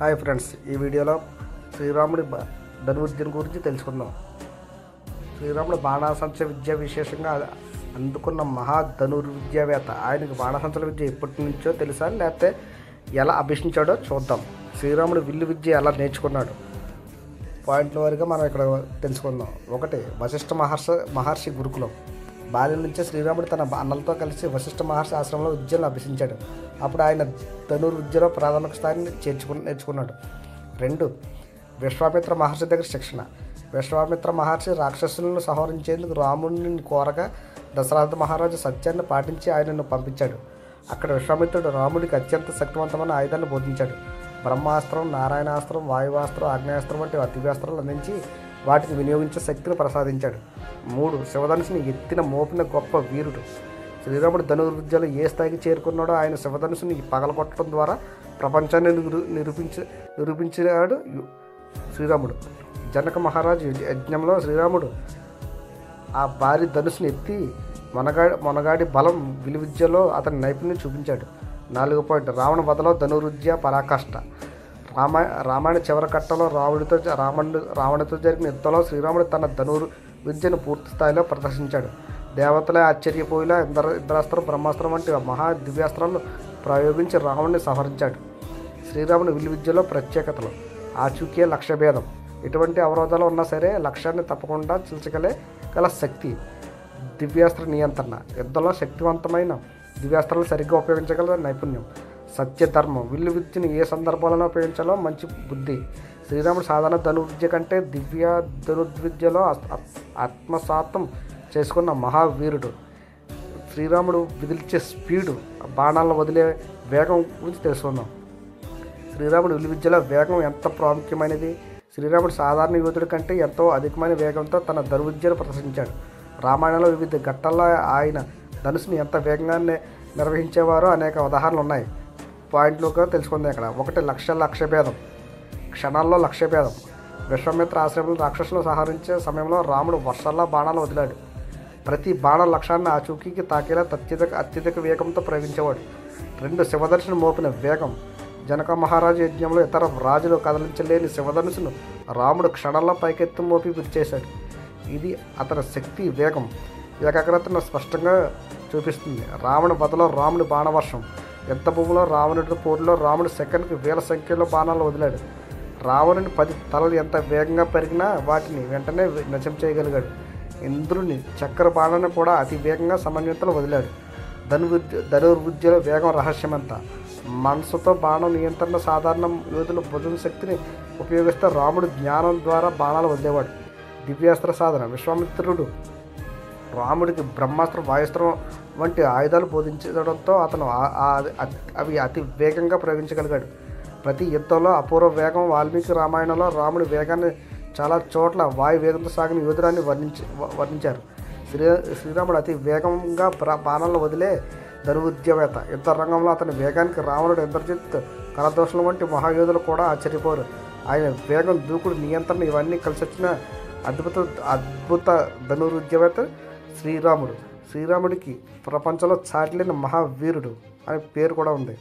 Hi friends, ఈ వీడియోలో శ్రీరాముడి ధనుర్విద్యను గురించి తెలుసుకుందాం. శ్రీరాముడు బాణాసంచ విద్య విశేషంగా అందుకున్న మహా ధనుర్విద్యావేత్త. ఆయనకు బాణాసంచల విద్య ఎప్పటి నుంచో తెలుసా, లేకపోతే ఎలా అభ్యసించాడో చూద్దాం. శ్రీరాముడు విల్లు విద్య ఎలా నేర్చుకున్నాడు పాయింట్ల వారిగా మనం ఇక్కడ తెలుసుకుందాం. ఒకటి, వశిష్ఠ మహర్షి గురుకులం. బాల్యం నుంచే శ్రీరాముడు తన అన్నలతో కలిసి వశిష్ఠ మహర్షి ఆశ్రమంలో విద్యను అభ్యసించాడు. అప్పుడు ఆయన ధనుర్విద్యలో ప్రాథమిక స్థాయిని నేర్చుకున్నాడు. 2, విశ్వామిత్ర మహర్షి దగ్గర శిక్షణ. విశ్వామిత్ర మహర్షి రాక్షసులను సంహరించేందుకు రాముడిని కోరగా దశరథ మహారాజు సత్యాన్ని పాటించి ఆయనను పంపించాడు. అక్కడ విశ్వామిత్రుడు రాముడికి అత్యంత శక్తివంతమైన ఆయుధాలను బోధించాడు. బ్రహ్మాస్త్రం, నారాయణాస్త్రం, వాయువాస్త్రం, ఆగ్నేయాస్త్రం వంటి దివ్యాస్త్రాలు అందించి వాటిని వినియోగించే శక్తిని ప్రసాదించాడు. 3, శివధనుసుని ఎత్తిన మోపిన గొప్ప వీరుడు. శ్రీరాముడు ధనుర్విద్యలో ఏ స్థాయికి చేరుకున్నాడో ఆయన శివధనుసుని పగలగొట్టడం ద్వారా ప్రపంచాన్ని నిరూపించాడు శ్రీరాముడు. జనక మహారాజు యజ్ఞంలో శ్రీరాముడు ఆ భారీ ధనుసుని ఎత్తి మొనగాడి బలం విలువిద్యలో అతని నైపుణ్యం చూపించాడు. 4 పాయింట్, రావణ వధలో ధనుర్విద్య పరాకాష్ట. రామాయణ చివరి కట్టలో రావణుడితో జరిగిన యుద్ధంలో శ్రీరాముడు తన ధనుర్విద్యను పూర్తి స్థాయిలో ప్రదర్శించాడు. దేవతలే ఆశ్చర్యపోయేలా ఇంద్రాస్త్రం, బ్రహ్మాస్త్రం వంటి మహా దివ్యాస్త్రాలను ప్రయోగించి రావణుని సంహరించాడు. శ్రీరాముని విల్లు విద్యలో ప్రత్యేకతలు: ఆచూకీ లక్ష్యభేదం. ఎటువంటి అవరోధాలు ఉన్నా సరే లక్ష్యాన్ని తప్పకుండా గల శక్తి. దివ్యాస్త్ర నియంత్రణ. యుద్ధంలో శక్తివంతమైన దివ్యాస్త్రాలను సరిగ్గా ఉపయోగించగల నైపుణ్యం. సత్యధర్మం. విల్లు విద్యను ఏ సందర్భాలను ఉపయోగించాలో మంచి బుద్ధి. శ్రీరాముడు సాధారణ ధనుర్విద్య కంటే దివ్య ధనుర్విద్యలో ఆత్మసాతం చేసుకున్న మహావీరుడు. శ్రీరాముడు విదిల్చే స్పీడు, బాణాలను వదిలే వేగం గురించి తెలుసుకుందాం. శ్రీరాముడు విల్లు విద్యలో వేగం ఎంత ప్రాముఖ్యమైనది. శ్రీరాముడు సాధారణ యోధుడి కంటే ఎంతో అధికమైన వేగంతో తన ధనుర్విద్యను ప్రదర్శించాడు. రామాయణంలో వివిధ ఘట్టాల్లో ఆయన ధనుసుని ఎంత వేగంగా నిర్వహించేవారో అనేక ఉదాహరణలు ఉన్నాయి. పాయింట్లుగా తెలుసుకుందాం ఇక్కడ. 1, లక్ష్యభేదం. క్షణాల్లో లక్ష్యభేదం. విశ్వామిత్ర ఆశ్రమంలో రాక్షసులను సంహరించే సమయంలో రాముడు వర్షాల్లో బాణాలు వదిలాడు. ప్రతి బాణం లక్ష్యాన్ని ఆచూకీకి తాకేలా అత్యధిక వేగంతో ప్రయోగించేవాడు. 2, శివధనుసును మోపిన వేగం. జనక మహారాజు యజ్ఞంలో ఇతర రాజులు కదలించలేని శివధనుసును రాముడు క్షణాల్లో పైకెత్తి మోపి విరిచేశాడు. ఇది అతని శక్తి, వేగం, ఏకాగ్రతను స్పష్టంగా చూపిస్తుంది. రావణ వధలో రాముడి బాణవర్షం. యుద్ధ భూమిలో రావణుడి పోరులో రాముడు సెకండ్కి వేల సంఖ్యలో బాణాలు వదిలాడు. రావణుని 10 తలలు ఎంత వేగంగా పెరిగినా వాటిని వెంటనే నశం చేయగలిగాడు. ఇంద్రుని చక్ర బాణాన్ని కూడా అతి వేగంగా సమన్వితలో వదిలాడు. ధనుర్విద్యలో వేగం రహస్యమంతా. మనసుతో బాణం నియంత్రణ. సాధారణ యోధుల భుజం శక్తిని ఉపయోగిస్తే రాముడు జ్ఞానం ద్వారా బాణాలు వదిలేవాడు. దివ్యాస్త్ర సాధన. విశ్వామిత్రుడు రాముడికి బ్రహ్మాస్త్రం, వాయుస్త్రం వంటి ఆయుధాలు బోధించడంతో అతను అవి అతి వేగంగా ప్రయోగించగలిగాడు. ప్రతి యుద్ధంలో అపూర్వ వేగం. వాల్మీకి రామాయణంలో రాముడి వేగాన్ని చాలా చోట్ల వాయు వేగంతో సాగిన యోధురాన్ని వర్ణించారు. శ్రీరాముడు అతి వేగంగా బాణాలను వదిలే ధనుర్విద్యావేత్త. యుద్ధ రంగంలో అతని వేగానికి రావణుడు, ఇంద్రజిత్, కరదోషుల వంటి మహాయోధులు కూడా ఆశ్చర్యపోరు. ఆయన వేగం, దూకుడు, నియంత్రణ ఇవన్నీ కలిసి వచ్చిన అద్భుత ధనుర్విద్యావేత్త శ్రీరాముడు. శ్రీరాముడికి ప్రపంచంలో చాటిలేని మహావీరుడు అనే పేరు కూడా ఉంది.